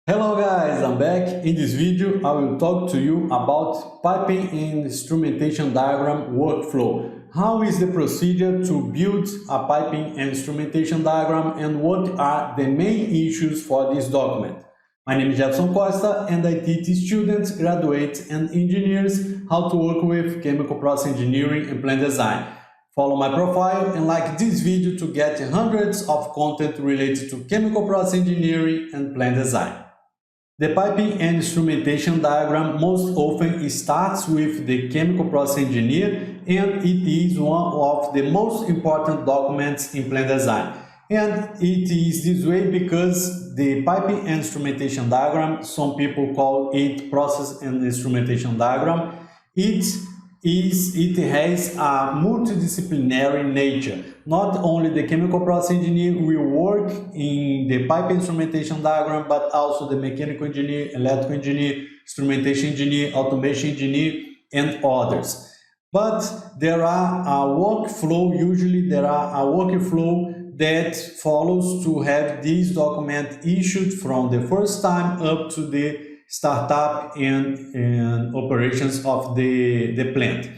Hello guys, I'm back. In this video, I will talk to you about piping and instrumentation diagram workflow. How is the procedure to build a piping and instrumentation diagram and what are the main issues for this document? My name is Jeferson Costa and I teach students, graduates and engineers how to work with chemical process engineering and plant design. Follow my profile and like this video to get hundreds of content related to chemical process engineering and plant design. The piping and instrumentation diagram most often starts with the chemical process engineer, and it is one of the most important documents in plant design. And it is this way because the piping and instrumentation diagram, some people call it process and instrumentation diagram, it has a multidisciplinary nature. Not only the chemical process engineer will work in the pipe instrumentation diagram, but also the mechanical engineer, electrical engineer, instrumentation engineer, automation engineer, and others. But there are a workflow, usually there are a workflow that follows to have this document issued from the first time up to the startup and operations of the plant.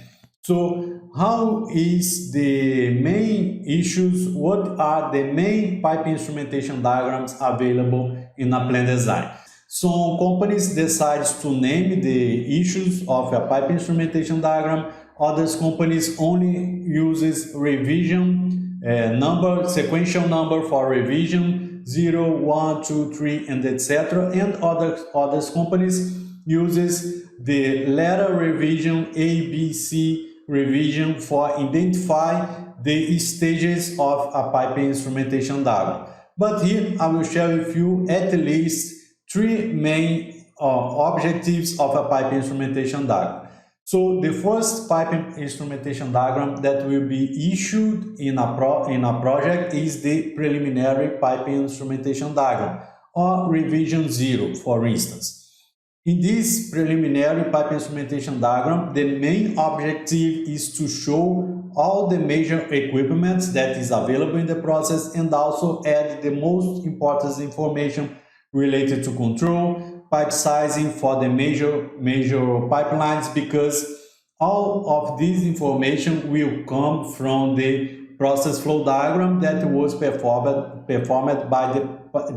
So how is the main issues, what are the main pipe instrumentation diagrams available in a plant design? Some companies decide to name the issues of a pipe instrumentation diagram. Others companies only uses revision number, sequential number for revision, 0, 1, 2, 3, and etc. And others companies uses the letter revision, A, B, C revision for identify the stages of a pipe instrumentation diagram. But here I will share with you at least three main objectives of a pipe instrumentation diagram. So the first pipe instrumentation diagram that will be issued in a project is the preliminary pipe instrumentation diagram, or revision 0, for instance. In this preliminary pipe instrumentation diagram, the main objective is to show all the major equipment that is available in the process and also add the most important information related to control, pipe sizing for the major pipelines, because all of this information will come from the process flow diagram that was performed by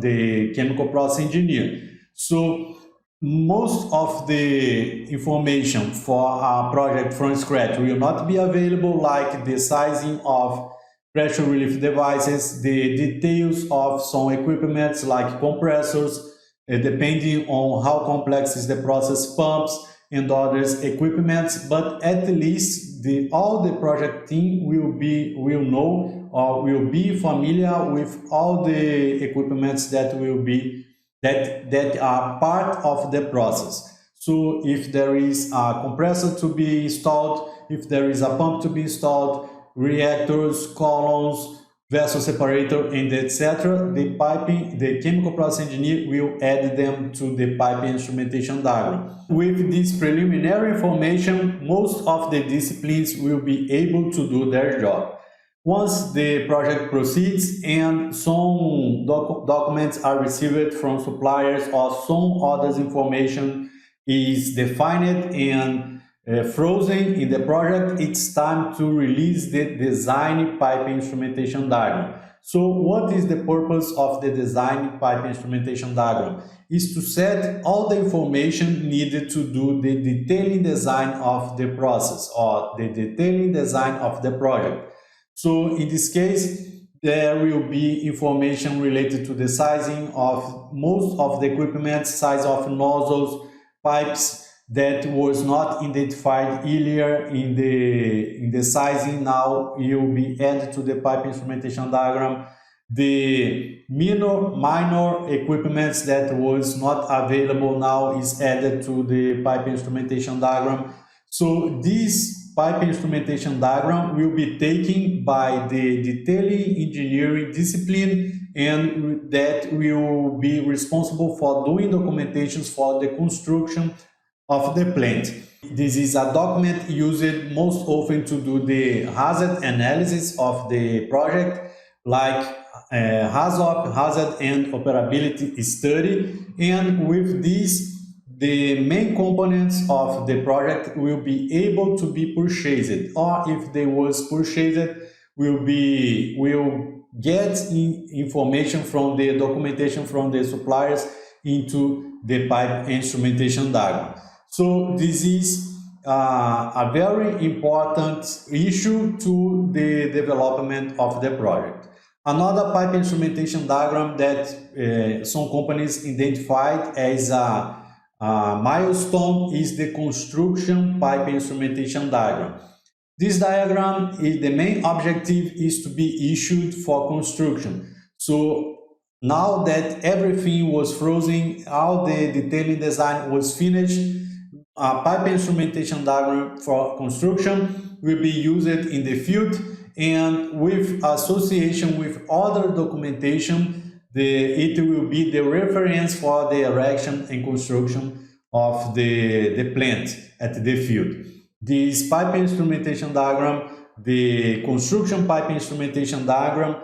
the chemical process engineer. So most of the information for a project from scratch will not be available, like the sizing of pressure relief devices, the details of some equipments like compressors, depending on how complex is the process, pumps and others equipments. But at least all the project team will know or will be familiar with all the equipments that are part of the process. So if there is a compressor to be installed, if there is a pump to be installed, reactors, columns, vessel separator, and etc., the chemical process engineer will add them to the piping instrumentation diagram. With this preliminary information, most of the disciplines will be able to do their job. Once the project proceeds and some documents are received from suppliers or some other information is defined and frozen in the project, it's time to release the design pipe instrumentation diagram. So what is the purpose of the design pipe instrumentation diagram? Is to set all the information needed to do the detailing design of the process or the detailing design of the project. So in this case, there will be information related to the sizing of most of the equipment, size of nozzles, pipes that was not identified earlier in the sizing. Now it will be added to the pipe instrumentation diagram. The minor equipments that was not available now is added to the pipe instrumentation diagram. So this pipe instrumentation diagram will be taken by the detailing engineering discipline, and that will be responsible for doing documentations for the construction of the plant. This is a document used most often to do the hazard analysis of the project, like hazard and operability study, and with this the main components of the project will be able to be purchased, or if they was purchased, will get information from the documentation from the suppliers into the pipe instrumentation diagram. So this is a very important issue to the development of the project. Another pipe instrumentation diagram that some companies identified as a milestone is the construction pipe instrumentation diagram. This diagram, the main objective is to be issued for construction. So now that everything was frozen, all the detailing design was finished, a pipe instrumentation diagram for construction will be used in the field, and with association with other documentation, it will be the reference for the erection and construction of the plant at the field. This pipe instrumentation diagram, the construction pipe instrumentation diagram,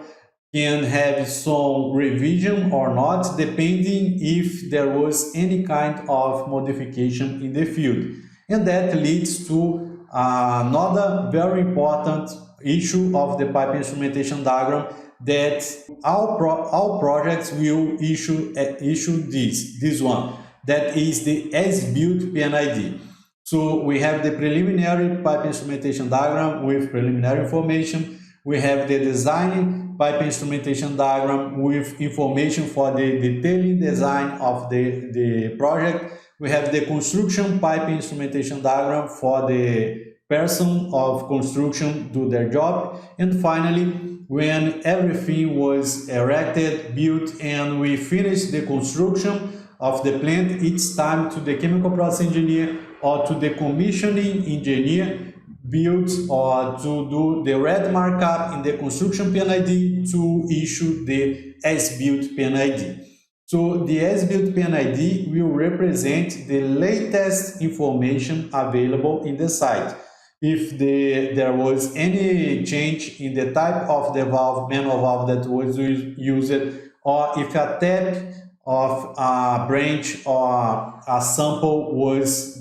can have some revision or not, depending if there was any kind of modification in the field. And that leads to another very important issue of the pipe instrumentation diagram, that all projects will issue this one, that is the as-built P&Id. So we have the preliminary pipe instrumentation diagram with preliminary information. We have the design pipe instrumentation diagram with information for the detailing design of the project. We have the construction pipe instrumentation diagram for the person of construction do their job. And finally, when everything was erected, built, and we finished the construction of the plant, it's time to the chemical process engineer or to the commissioning engineer build or to do the red markup in the construction P&Id to issue the as-built P&Id. So the as-built P&Id will represent the latest information available in the site. If there was any change in the type of the valve, manual valve that was used, or if a tap of a branch or a sample was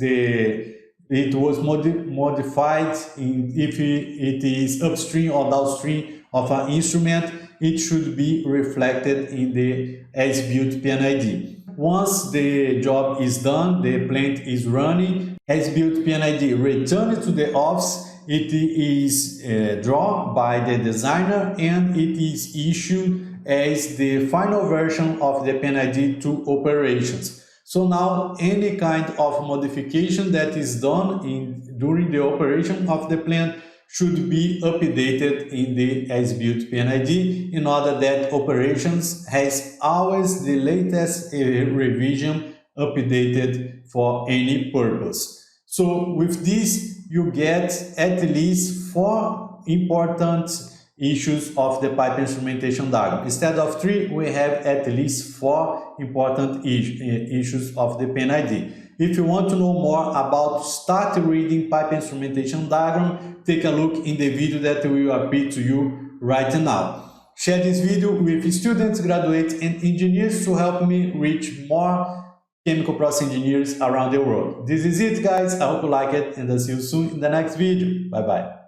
modified, if it is upstream or downstream of an instrument, it should be reflected in the as-built P&Id. Once the job is done, the plant is running, as-built P&Id returned to the office, it is drawn by the designer and it is issued as the final version of the P&Id to operations. So now any kind of modification that is done during the operation of the plant should be updated in the as-built P&Id in order that operations has always the latest revision updated for any purpose. So with this, you get at least 4 important issues of the pipe instrumentation diagram. Instead of 3, we have at least 4 important issues of the P&Id. If you want to know more about start reading pipe instrumentation diagram, take a look in the video that will appear to you right now. Share this video with students, graduates, and engineers to help me reach more chemical process engineers around the world. This is it, guys. I hope you like it, and I'll see you soon in the next video. Bye bye.